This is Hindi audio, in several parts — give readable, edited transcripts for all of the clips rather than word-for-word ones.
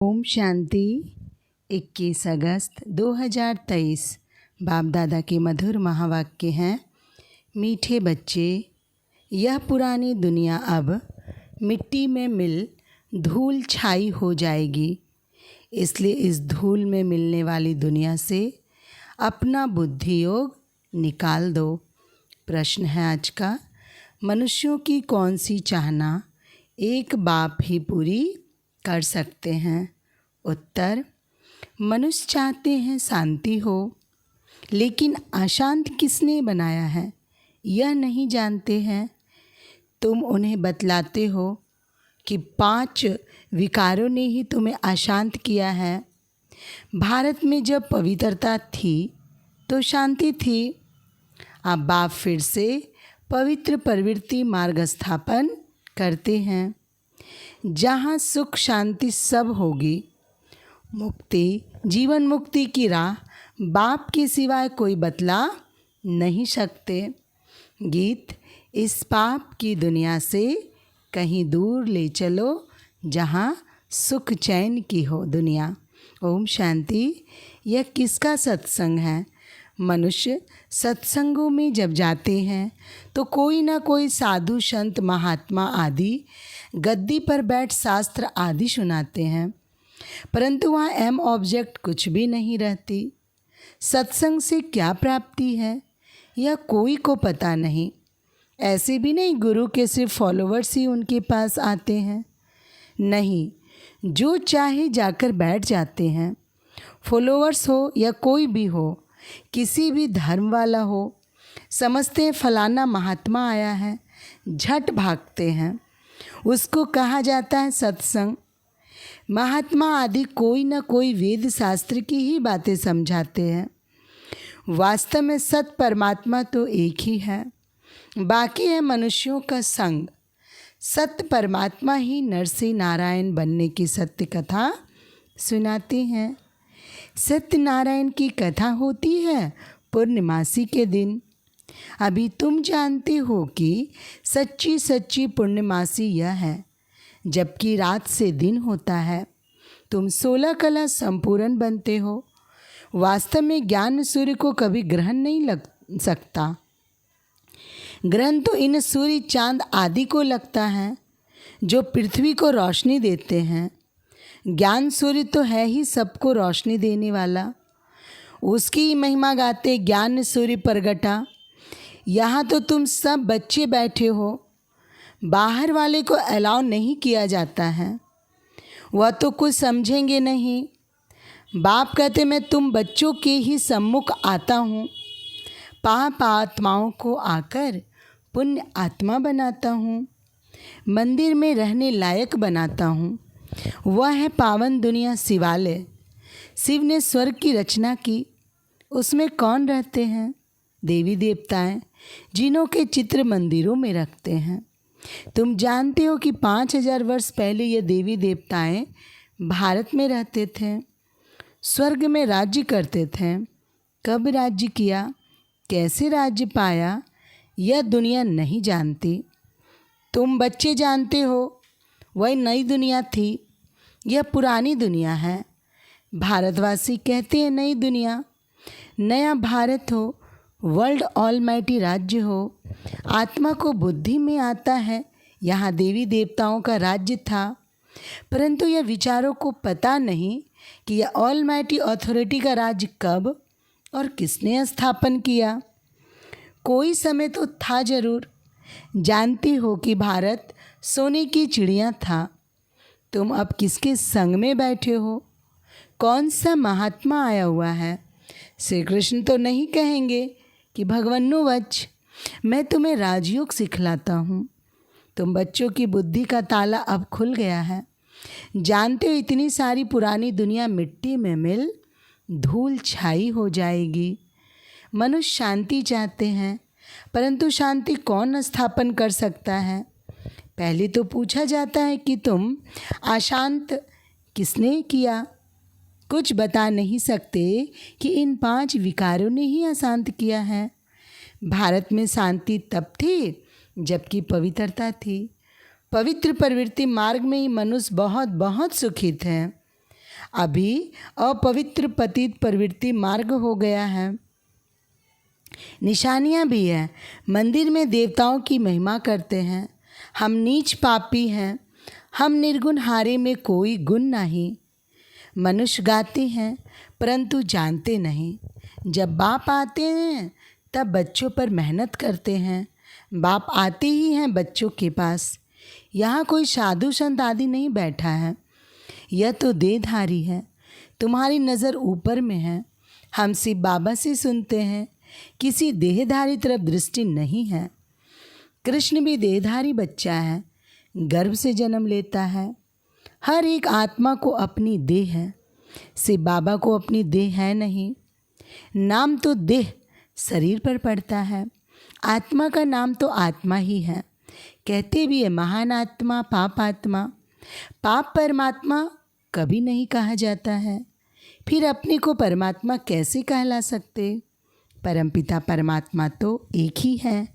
ओम शांति। 21 अगस्त 2023 बाप दादा के मधुर महावाक्य हैं। मीठे बच्चे, यह पुरानी दुनिया अब मिट्टी में मिल धूल छाई हो जाएगी। इसलिए इस धूल में मिलने वाली दुनिया से अपना बुद्धि योग निकाल दो। प्रश्न है आज का, मनुष्यों की कौन सी चाहना एक बाप ही पूरी कर सकते हैं? उत्तर, मनुष्य चाहते हैं शांति हो, लेकिन अशांत किसने बनाया है यह नहीं जानते हैं। तुम उन्हें बतलाते हो कि 5 विकारों ने ही तुम्हें अशांत किया है। भारत में जब पवित्रता थी तो शांति थी। अब बाप फिर से पवित्र प्रवृत्ति मार्ग स्थापन करते हैं, जहाँ सुख शांति सब होगी। मुक्ति, जीवन मुक्ति की राह बाप के सिवाय कोई बतला नहीं सकते। गीत, इस पाप की दुनिया से कहीं दूर ले चलो, जहाँ सुख चैन की हो दुनिया। ओम शांति। यह किसका सत्संग है? मनुष्य सत्संगों में जब जाते हैं तो कोई ना कोई साधु संत महात्मा आदि गद्दी पर बैठ शास्त्र आदि सुनाते हैं, परंतु वहाँ एम ऑब्जेक्ट कुछ भी नहीं रहती। सत्संग से क्या प्राप्ति है यह कोई को पता नहीं। ऐसे भी नहीं गुरु के सिर्फ फॉलोवर्स ही उनके पास आते हैं, नहीं, जो चाहे जाकर बैठ जाते हैं। फॉलोवर्स हो या कोई भी हो, किसी भी धर्म वाला हो, समझते हैं फलाना महात्मा आया है, झट भागते हैं। उसको कहा जाता है सत्संग। महात्मा आदि कोई न कोई वेद शास्त्र की ही बातें समझाते हैं। वास्तव में सत परमात्मा तो एक ही है, बाकी है मनुष्यों का संग। सत्य परमात्मा ही नरसिंह नारायण बनने की सत्य कथा सुनाते हैं। सत्यनारायण की कथा होती है पूर्णिमासी के दिन। अभी तुम जानते हो कि सच्ची सच्ची पूर्णिमासी यह है, जबकि रात से दिन होता है। तुम 16 कला संपूर्ण बनते हो। वास्तव में ज्ञान सूर्य को कभी ग्रहण नहीं लग सकता। ग्रहण तो इन सूर्य चांद आदि को लगता है, जो पृथ्वी को रोशनी देते हैं। ज्ञान सूर्य तो है ही सबको रोशनी देने वाला। उसकी महिमा गाते ज्ञान सूर्य प्रगटा। यहाँ तो तुम सब बच्चे बैठे हो, बाहर वाले को अलाउ नहीं किया जाता है, वह तो कुछ समझेंगे नहीं। बाप कहते मैं तुम बच्चों के ही सम्मुख आता हूँ, पाप आत्माओं को आकर पुण्य आत्मा बनाता हूँ, मंदिर में रहने लायक बनाता हूँ। वह है पावन दुनिया शिवालय। शिव ने स्वर्ग की रचना की, उसमें कौन रहते हैं? देवी देवताएं, जिन्हों के चित्र मंदिरों में रखते हैं। तुम जानते हो कि 5000 वर्ष पहले ये देवी देवताएं भारत में रहते थे, स्वर्ग में राज्य करते थे। कब राज्य किया, कैसे राज्य पाया, यह दुनिया नहीं जानती। तुम बच्चे जानते हो, वह नई दुनिया थी, यह पुरानी दुनिया है। भारतवासी कहते हैं नई दुनिया, नया भारत हो, वर्ल्ड ऑलमाइटी राज्य हो। आत्मा को बुद्धि में आता है यहाँ देवी देवताओं का राज्य था, परंतु यह विचारों को पता नहीं कि यह ऑलमाइटी अथॉरिटी का राज्य कब और किसने स्थापन किया। कोई समय तो था जरूर। जानती हो कि भारत सोने की चिड़िया था। तुम अब किसके संग में बैठे हो? कौन सा महात्मा आया हुआ है? श्री कृष्ण तो नहीं कहेंगे कि भगवन्नो वच, मैं तुम्हें राजयोग सिखलाता हूँ। तुम बच्चों की बुद्धि का ताला अब खुल गया है। जानते हो इतनी सारी पुरानी दुनिया मिट्टी में मिल धूल छाई हो जाएगी। मनुष्य शांति चाहते हैं, परंतु शांति कौन स्थापन कर सकता है? पहले तो पूछा जाता है कि तुम अशांत किसने किया? कुछ बता नहीं सकते कि इन 5 विकारों ने ही अशांत किया है। भारत में शांति तब थी जबकि पवित्रता थी। पवित्र प्रवृत्ति मार्ग में ही मनुष्य बहुत बहुत सुखित हैं। अभी अपवित्र पतित प्रवृत्ति मार्ग हो गया है। निशानियाँ भी हैं। मंदिर में देवताओं की महिमा करते हैं। हम नीच पापी हैं, हम निर्गुण हारे में कोई गुण नहीं। मनुष्य गाते हैं परंतु जानते नहीं। जब बाप आते हैं तब बच्चों पर मेहनत करते हैं। बाप आते ही हैं बच्चों के पास। यहाँ कोई साधु संत आदि नहीं बैठा है। यह तो देहधारी है। तुम्हारी नज़र ऊपर में है। हम सिर्फ बाबा से सुनते हैं, किसी देहधारी तरफ दृष्टि नहीं है। कृष्ण भी देहधारी बच्चा है, गर्भ से जन्म लेता है। हर एक आत्मा को अपनी देह है, सिर्फ बाबा को अपनी देह है नहीं। नाम तो देह शरीर पर पड़ता है, आत्मा का नाम तो आत्मा ही है। कहते भी है महान आत्मा, पाप आत्मा। पाप परमात्मा कभी नहीं कहा जाता है, फिर अपने को परमात्मा कैसे कहला सकते? परमपिता परमात्मा तो एक ही है,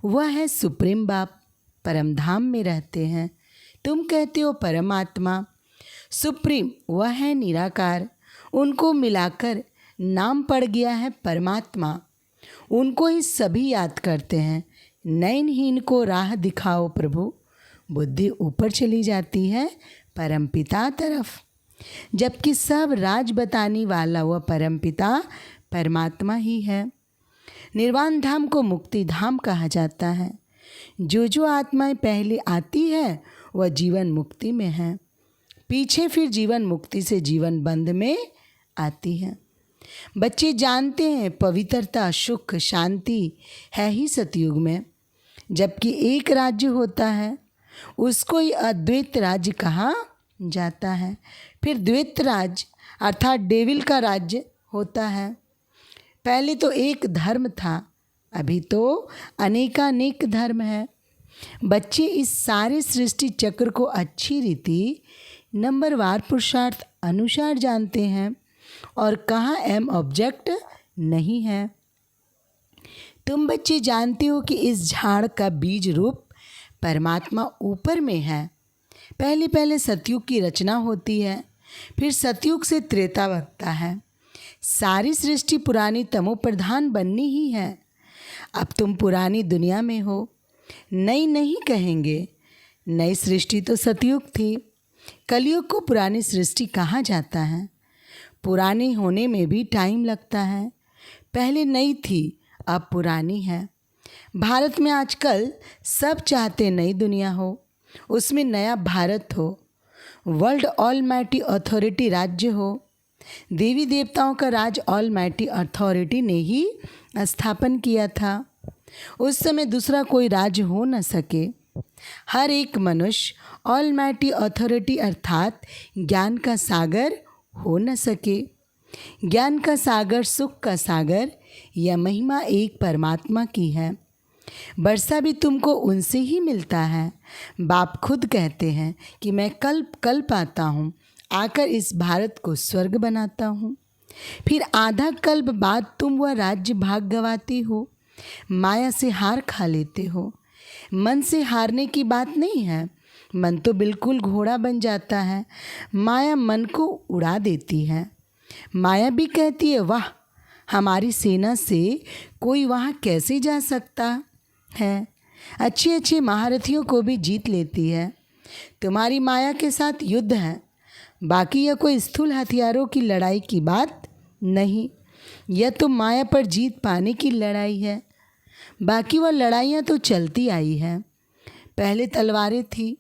वह है सुप्रीम बाप। परम धाम में रहते हैं। तुम कहते हो परमात्मा। सुप्रीम वह है निराकार, उनको मिलाकर नाम पड़ गया है परमात्मा। उनको ही सभी याद करते हैं। नयनहीन को राह दिखाओ प्रभु, बुद्धि ऊपर चली जाती है परमपिता तरफ। जबकि सब राज बताने वाला वह परमपिता परमात्मा ही है। निर्वाण धाम को मुक्ति धाम कहा जाता है। जो आत्माएं पहले आती है वह जीवन मुक्ति में है, पीछे फिर जीवन मुक्ति से जीवन बंध में आती है। बच्चे जानते हैं पवित्रता, सुख, शांति है ही सतयुग में। जबकि एक राज्य होता है, उसको ही अद्वैत राज्य कहा जाता है। फिर द्वैत राज्य अर्थात डेविल का राज्य होता है। पहले तो एक धर्म था, अभी तो अनेकानेक धर्म है। बच्चे इस सारे सृष्टि चक्र को अच्छी रीति नंबरवार पुरुषार्थ अनुसार जानते हैं और कहाँ एम ऑब्जेक्ट नहीं है। तुम बच्चे जानते हो कि इस झाड़ का बीज रूप परमात्मा ऊपर में है। पहले पहले सतयुग की रचना होती है, फिर सतयुग से त्रेता बनता है। सारी सृष्टि पुरानी तमो प्रधान बननी ही है। अब तुम पुरानी दुनिया में हो, नई नहीं कहेंगे। नई सृष्टि तो सतयुग थी, कलयुग को पुरानी सृष्टि कहा जाता है। पुरानी होने में भी टाइम लगता है। पहले नई थी, अब पुरानी है। भारत में आजकल सब चाहते नई दुनिया हो, उसमें नया भारत हो, वर्ल्ड ऑलमाइटी अथॉरिटी राज्य हो। देवी देवताओं का राज ऑलमाइटी अथॉरिटी ने ही स्थापन किया था। उस समय दूसरा कोई राज्य हो न सके। हर एक मनुष्य ऑलमाइटी अथॉरिटी अर्थात ज्ञान का सागर हो न सके। ज्ञान का सागर, सुख का सागर, यह महिमा एक परमात्मा की है। वर्षा भी तुमको उनसे ही मिलता है। बाप खुद कहते हैं कि मैं कल्प कल्प आता हूँ, आकर इस भारत को स्वर्ग बनाता हूँ। फिर आधा कल्प बाद तुम वह राज्य भाग गवाते हो, माया से हार खा लेते हो। मन से हारने की बात नहीं है, मन तो बिल्कुल घोड़ा बन जाता है। माया मन को उड़ा देती है। माया भी कहती है वाह, हमारी सेना से कोई वहाँ कैसे जा सकता है। अच्छे अच्छे महारथियों को भी जीत लेती है। तुम्हारी माया के साथ युद्ध है, बाकी यह कोई स्थूल हथियारों की लड़ाई की बात नहीं। यह तो माया पर जीत पाने की लड़ाई है। बाकी वह लड़ाइयाँ तो चलती आई हैं। पहले तलवारें थी,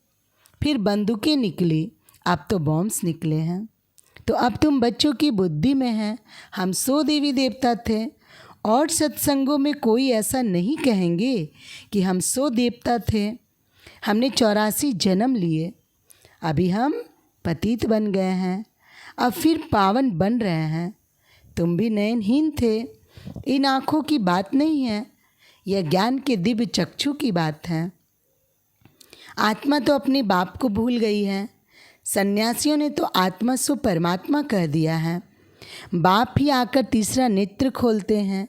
फिर बंदूकें निकली, अब तो बॉम्ब्स निकले हैं। तो अब तुम बच्चों की बुद्धि में हैं। हम 100 देवी देवता थे और सत्संगों में कोई ऐसा नहीं कहेंगे कि हम 100 देवता थे। हमने 84 जन्म लिए, अभी हम पतित बन गए हैं, अब फिर पावन बन रहे हैं। तुम भी नयनहीन थे। इन आँखों की बात नहीं है, यह ज्ञान के दिव्य चक्षु की बात है। आत्मा तो अपने बाप को भूल गई है। सन्यासियों ने तो आत्मा सो परमात्मा कह दिया है। बाप ही आकर तीसरा नेत्र खोलते हैं।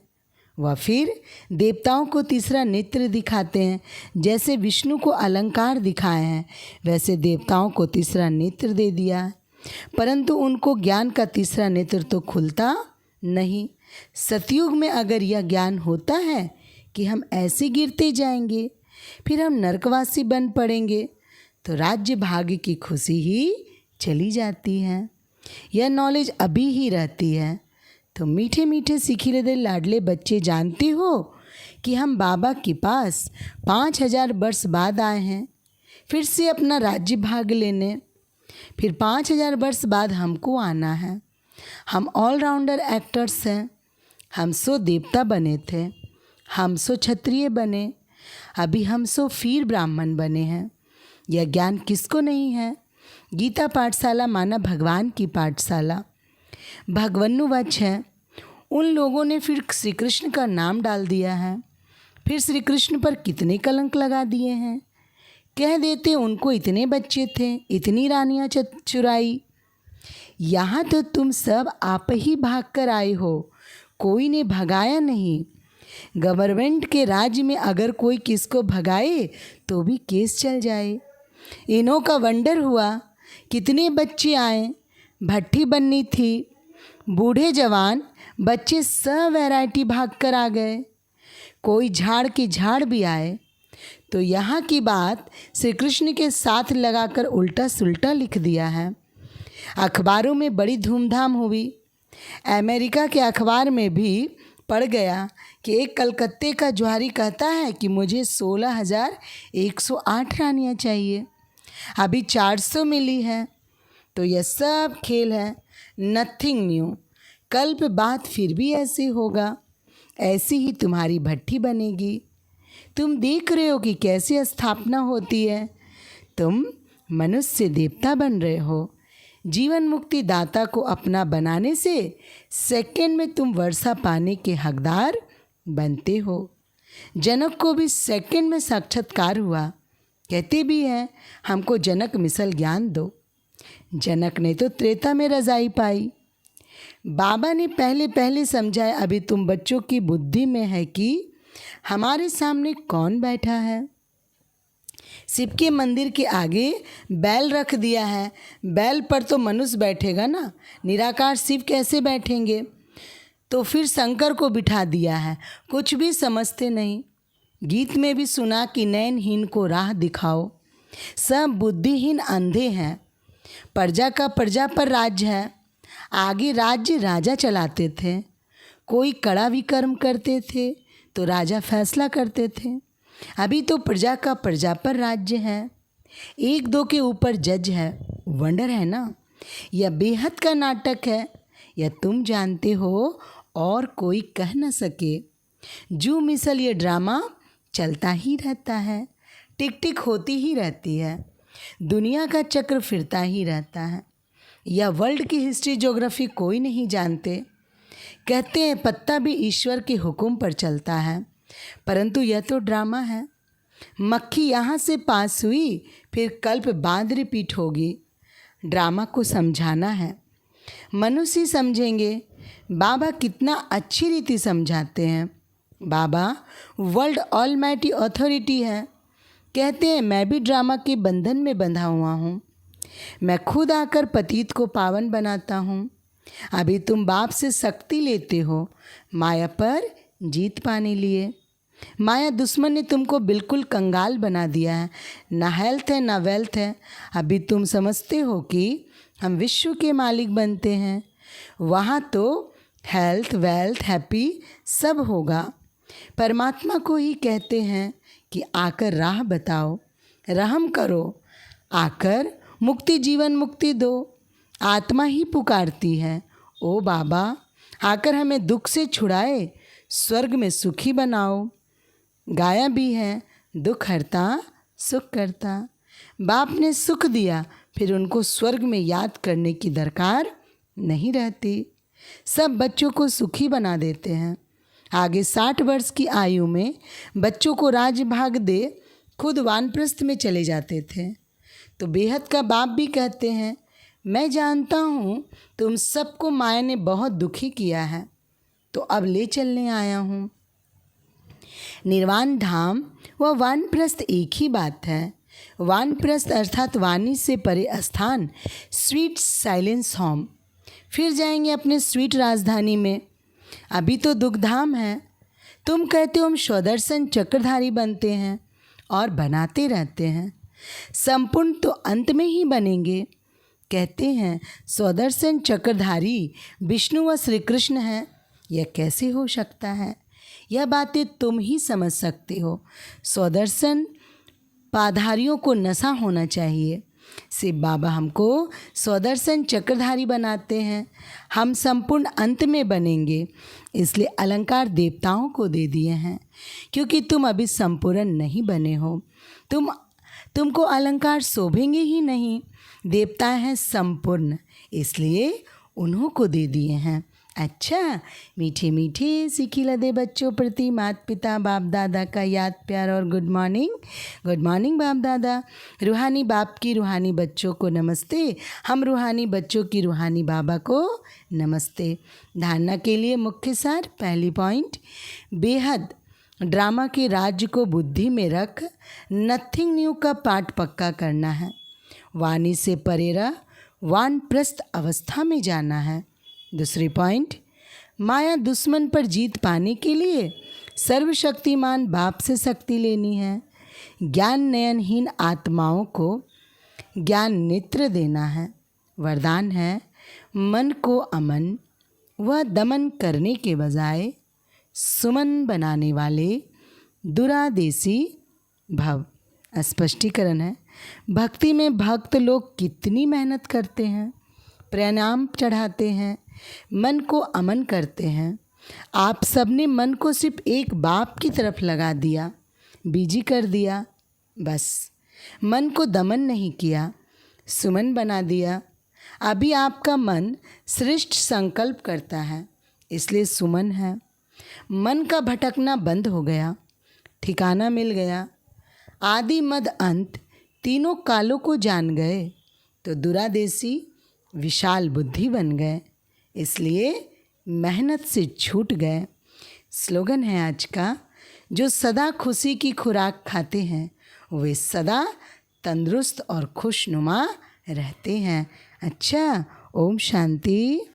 वह फिर देवताओं को तीसरा नेत्र दिखाते हैं। जैसे विष्णु को अलंकार दिखाए हैं, वैसे देवताओं को तीसरा नेत्र दे दिया। परंतु उनको ज्ञान का तीसरा नेत्र तो खुलता नहीं। सतयुग में अगर यह ज्ञान होता है कि हम ऐसे गिरते जाएंगे, फिर हम नरकवासी बन पड़ेंगे, तो राज्य भाग्य की खुशी ही चली जाती है। यह नॉलेज अभी ही रहती है। तो मीठे मीठे सिखिले लाडले बच्चे, जानते हो कि हम बाबा के पास 5000 वर्ष बाद आए हैं, फिर से अपना राज्य भाग लेने। फिर 5000 वर्ष बाद हमको आना है। हम ऑलराउंडर एक्टर्स हैं। हम सो देवता बने थे, हम सो क्षत्रिय बने, अभी हम सो फिर ब्राह्मण बने हैं। यह ज्ञान किसको नहीं है? गीता पाठशाला माना भगवान की पाठशाला, भगवन्नुवच है। उन लोगों ने फिर श्री कृष्ण का नाम डाल दिया है। फिर श्री कृष्ण पर कितने कलंक लगा दिए हैं। कह देते उनको इतने बच्चे थे, इतनी रानियां चुराई। यहाँ तो तुम सब आप ही भाग कर आए हो, कोई ने भगाया नहीं। गवर्नमेंट के राज्य में अगर कोई किसको भगाए तो भी केस चल जाए। इन्हों का वंडर हुआ, कितने बच्चे आए, भट्टी बननी थी, बूढ़े जवान बच्चे सब वैरायटी भाग कर आ गए। कोई झाड़ के झाड़ भी आए। तो यहाँ की बात श्री कृष्ण के साथ लगाकर उल्टा सुल्टा लिख दिया है। अखबारों में बड़ी धूमधाम हुई। अमेरिका के अखबार में भी पढ़ गया कि एक कलकत्ते का जुआरी कहता है कि मुझे 16,108 रानियाँ चाहिए, अभी 400 मिली है। तो यह सब खेल है, नथिंग न्यू। कल्प बाद फिर भी ऐसे होगा, ऐसी ही तुम्हारी भट्टी बनेगी। तुम देख रहे हो कि कैसे स्थापना होती है। तुम मनुष्य देवता बन रहे हो। जीवन मुक्ति दाता को अपना बनाने से सेकंड में तुम वर्षा पाने के हकदार बनते हो। जनक को भी सेकंड में साक्षात्कार हुआ। कहते भी हैं हमको जनक मिसल ज्ञान दो। जनक ने तो त्रेता में रजाई पाई। बाबा ने पहले पहले समझाया, अभी तुम बच्चों की बुद्धि में है कि हमारे सामने कौन बैठा है। शिव के मंदिर के आगे बैल रख दिया है, बैल पर तो मनुष्य बैठेगा ना, निराकार शिव कैसे बैठेंगे। तो फिर शंकर को बिठा दिया है, कुछ भी समझते नहीं। गीत में भी सुना कि नैनहीन को राह दिखाओ। सब बुद्धिहीन अंधे हैं। प्रजा का प्रजा पर राज्य है। आगे राज्य राजा चलाते थे। कोई कड़ा विकर्म करते थे तो राजा फैसला करते थे। अभी तो प्रजा का प्रजा पर राज्य है। एक दो के ऊपर जज है। वंडर है ना। यह बेहद का नाटक है। यह तुम जानते हो और कोई कह न सके। जू मिसल ये ड्रामा चलता ही रहता है, टिक टिक होती ही रहती है। दुनिया का चक्र फिरता ही रहता है। यह वर्ल्ड की हिस्ट्री ज्योग्राफी कोई नहीं जानते। कहते हैं पत्ता भी ईश्वर के हुक्म पर चलता है, परंतु यह तो ड्रामा है। मक्खी यहाँ से पास हुई, फिर कल्प बाद रिपीट होगी। ड्रामा को समझाना है, मनुष्य समझेंगे। बाबा कितना अच्छी रीति समझाते हैं। बाबा वर्ल्ड ऑलमाइटी अथॉरिटी है। कहते हैं मैं भी ड्रामा के बंधन में बंधा हुआ हूँ। मैं खुद आकर पतित को पावन बनाता हूँ। अभी तुम बाप से शक्ति लेते हो माया पर जीत पाने लिए। माया दुश्मन ने तुमको बिल्कुल कंगाल बना दिया है। ना हेल्थ है ना वेल्थ है। अभी तुम समझते हो कि हम विश्व के मालिक बनते हैं। वहाँ तो हेल्थ वेल्थ हैप्पी सब होगा। परमात्मा को ही कहते हैं कि आकर राह बताओ, रहम करो, आकर मुक्ति जीवन मुक्ति दो। आत्मा ही पुकारती है, ओ बाबा आकर हमें दुख से छुड़ाए, स्वर्ग में सुखी बनाओ। गाया भी है, दुख हरता सुख करता। बाप ने सुख दिया, फिर उनको स्वर्ग में याद करने की दरकार नहीं रहती। सब बच्चों को सुखी बना देते हैं। आगे 60 वर्ष की आयु में बच्चों को राजभाग दे खुद वानप्रस्थ में चले जाते थे। तो बेहद का बाप भी कहते हैं मैं जानता हूँ तुम सबको माया ने बहुत दुखी किया है, तो अब ले चलने आया हूँ। निर्वाण धाम व वानप्रस्थ एक ही बात है। वानप्रस्थ अर्थात वाणी से परे स्थान, स्वीट साइलेंस होम। फिर जाएंगे अपने स्वीट राजधानी में। अभी तो दुखधाम है। तुम कहते हो हम स्वदर्शन चक्रधारी बनते हैं और बनाते रहते हैं। संपूर्ण तो अंत में ही बनेंगे। कहते हैं स्वदर्शन चक्रधारी विष्णु व श्री कृष्ण हैं। यह कैसे हो सकता है? यह बातें तुम ही समझ सकते हो। स्वदर्शन पाधारियों को नशा होना चाहिए। शिव बाबा हमको स्वदर्शन चक्रधारी बनाते हैं। हम संपूर्ण अंत में बनेंगे, इसलिए अलंकार देवताओं को दे दिए हैं, क्योंकि तुम अभी संपूर्ण नहीं बने हो। तुमको अलंकार शोभेंगे ही नहीं। देवता हैं संपूर्ण, इसलिए उन्हों को दे दिए हैं। अच्छा, मीठे मीठे सीखी लदे बच्चों प्रति माता पिता बाप दादा का याद प्यार और गुड मॉर्निंग बाप दादा। रूहानी बाप की रूहानी बच्चों को नमस्ते। हम रूहानी बच्चों की रूहानी बाबा को नमस्ते। धारणा के लिए मुख्य सार। पहली पॉइंट, बेहद ड्रामा के राज्य को बुद्धि में रख नथिंग न्यू का पाठ पक्का करना है। वाणी से परे रह वानप्रस्थ अवस्था में जाना है। दूसरी पॉइंट, माया दुश्मन पर जीत पाने के लिए सर्वशक्तिमान बाप से शक्ति लेनी है। ज्ञान नयनहीन आत्माओं को ज्ञान नेत्र देना है। वरदान है मन को अमन व दमन करने के बजाय सुमन बनाने वाले दुरादेशी भव। स्पष्टीकरण है, भक्ति में भक्त लोग कितनी मेहनत करते हैं, प्रणाम चढ़ाते हैं, मन को अमन करते हैं। आप सबने मन को सिर्फ एक बाप की तरफ लगा दिया, बिजी कर दिया। बस मन को दमन नहीं किया, सुमन बना दिया। अभी आपका मन श्रेष्ठ संकल्प करता है, इसलिए सुमन है। मन का भटकना बंद हो गया, ठिकाना मिल गया। आदि मद अंत तीनों कालों को जान गए तो दुरादेशी विशाल बुद्धि बन गए, इसलिए मेहनत से छूट गए। स्लोगन है आज का, जो सदा खुशी की खुराक खाते हैं वे सदा तंदुरुस्त और खुशनुमा रहते हैं। अच्छा, ओम शांति।